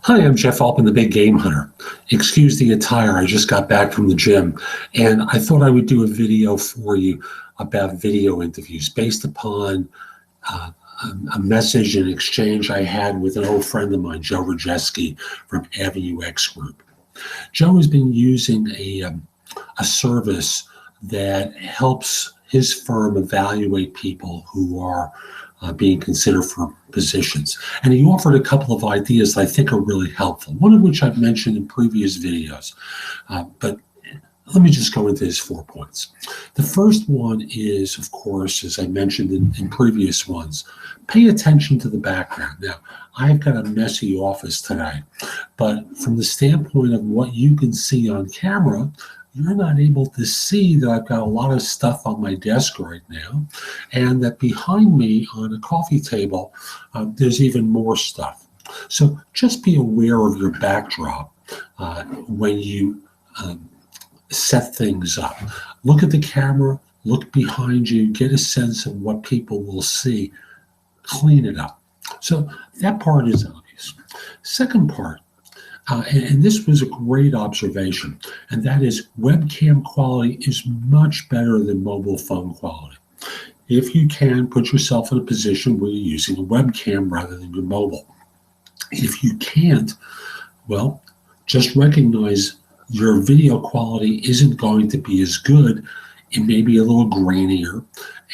Hi, I'm Jeff Altman, the Big Game Hunter. Excuse the attire, I just got back from the gym, and I thought I would do a video for you about video interviews based upon uh, a message and exchange I had with an old friend of mine, Joe Rajeski from Avenue X Group. Joe has been using a service that helps his firm evaluate people who are being considered for positions. And he offered a couple of ideas that I think are really helpful, one of which I've mentioned in previous videos. But let me just go into his 4 points. The first one is, of course, as I mentioned in previous ones, pay attention to the background. Now, I've got a messy office today, but from the standpoint of what you can see on camera, you're not able to see that I've got a lot of stuff on my desk right now, and that behind me on a coffee table, there's even more stuff. So just be aware of your backdrop when you set things up. Look at the camera, look behind you, get a sense of what people will see, clean it up. So that part is obvious. Second part, and this was a great observation, and that is webcam quality is much better than mobile phone quality. If you can, put yourself in a position where you're using a webcam rather than your mobile. If you can't, well, just recognize your video quality isn't going to be as good. It may be a little grainier,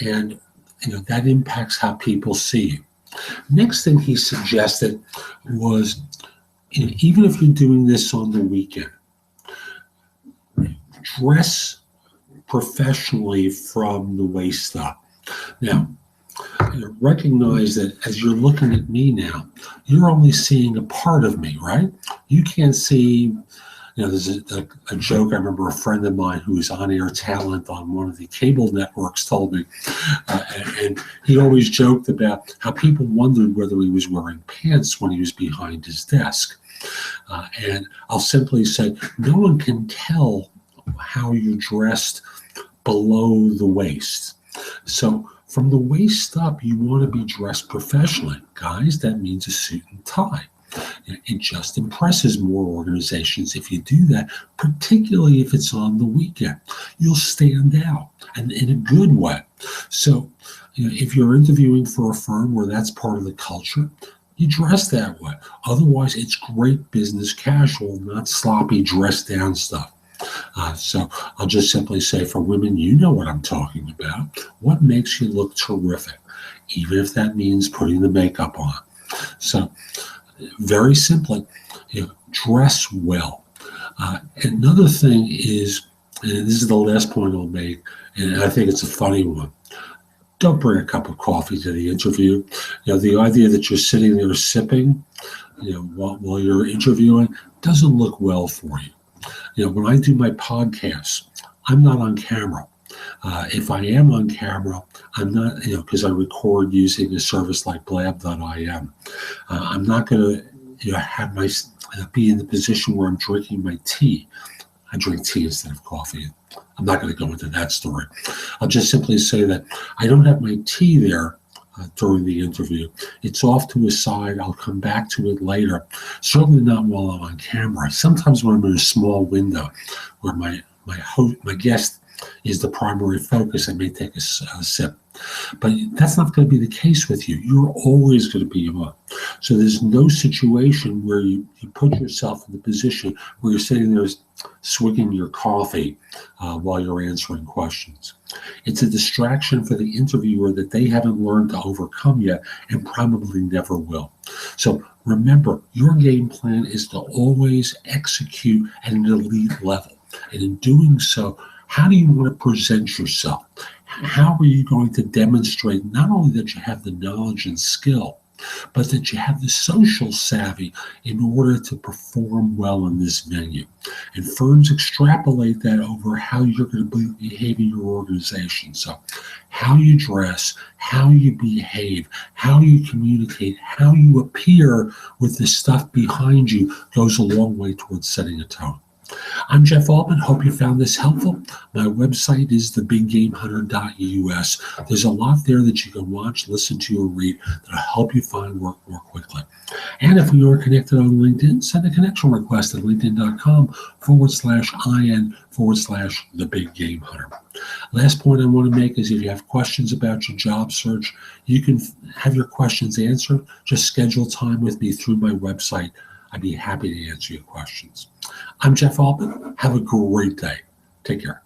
and that impacts how people see you. Next thing he suggested was, even if you're doing this on the weekend, dress professionally from the waist up. Now, recognize that as you're looking at me now, you're only seeing a part of me, right? You can't see, there's a joke. I remember a friend of mine who was on-air talent on one of the cable networks told me, and he always joked about how people wondered whether he was wearing pants when he was behind his desk. And I'll simply say, no one can tell how you're dressed below the waist. So from the waist up, you want to be dressed professionally. Guys, that means a suit and tie. It just impresses more organizations if you do that, particularly if it's on the weekend. You'll stand out, and in a good way. So if you're interviewing for a firm where that's part of the culture, you dress that way. Otherwise, it's great business casual, not sloppy dress down stuff. So I'll just simply say, for women, you know what I'm talking about. What makes you look terrific, even if that means putting the makeup on. So very simply, dress well. Another thing is, and this is the last point I'll make, and I think it's a funny one. Don't bring a cup of coffee to the interview. The idea that you're sitting there sipping, while you're interviewing doesn't look well for you. When I do my podcasts, I'm not on camera. If I am on camera, I'm not, because I record using a service like blab.im. I'm not going to, have be in the position where I'm drinking my tea. I drink tea instead of coffee. I'm not going to go into that story. I'll just simply say that I don't have my tea there during the interview. It's off to a side. I'll come back to it later. Certainly not while I'm on camera. Sometimes when I'm in a small window where my guest is the primary focus, I may take a sip. But that's not going to be the case with you. You're always going to be on. So there's no situation where you put yourself in the position where you're sitting there swigging your coffee while you're answering questions. It's a distraction for the interviewer that they haven't learned to overcome yet and probably never will. So remember, your game plan is to always execute at an elite level. And in doing so, how do you want to present yourself? How are you going to demonstrate not only that you have the knowledge and skill, but that you have the social savvy in order to perform well in this venue? And firms extrapolate that over how you're going to behave in your organization. So how you dress, how you behave, how you communicate, how you appear with the stuff behind you goes a long way towards setting a tone. I'm Jeff Altman. Hope you found this helpful. My website is thebiggamehunter.us. There's a lot there that you can watch, listen to, or read that'll help you find work more quickly. And if you are connected on LinkedIn, send a connection request at linkedin.com/IN/thebiggamehunter. Last point I want to make is if you have questions about your job search, you can have your questions answered. Just schedule time with me through my website. I'd be happy to answer your questions. I'm Jeff Altman. Have a great day. Take care.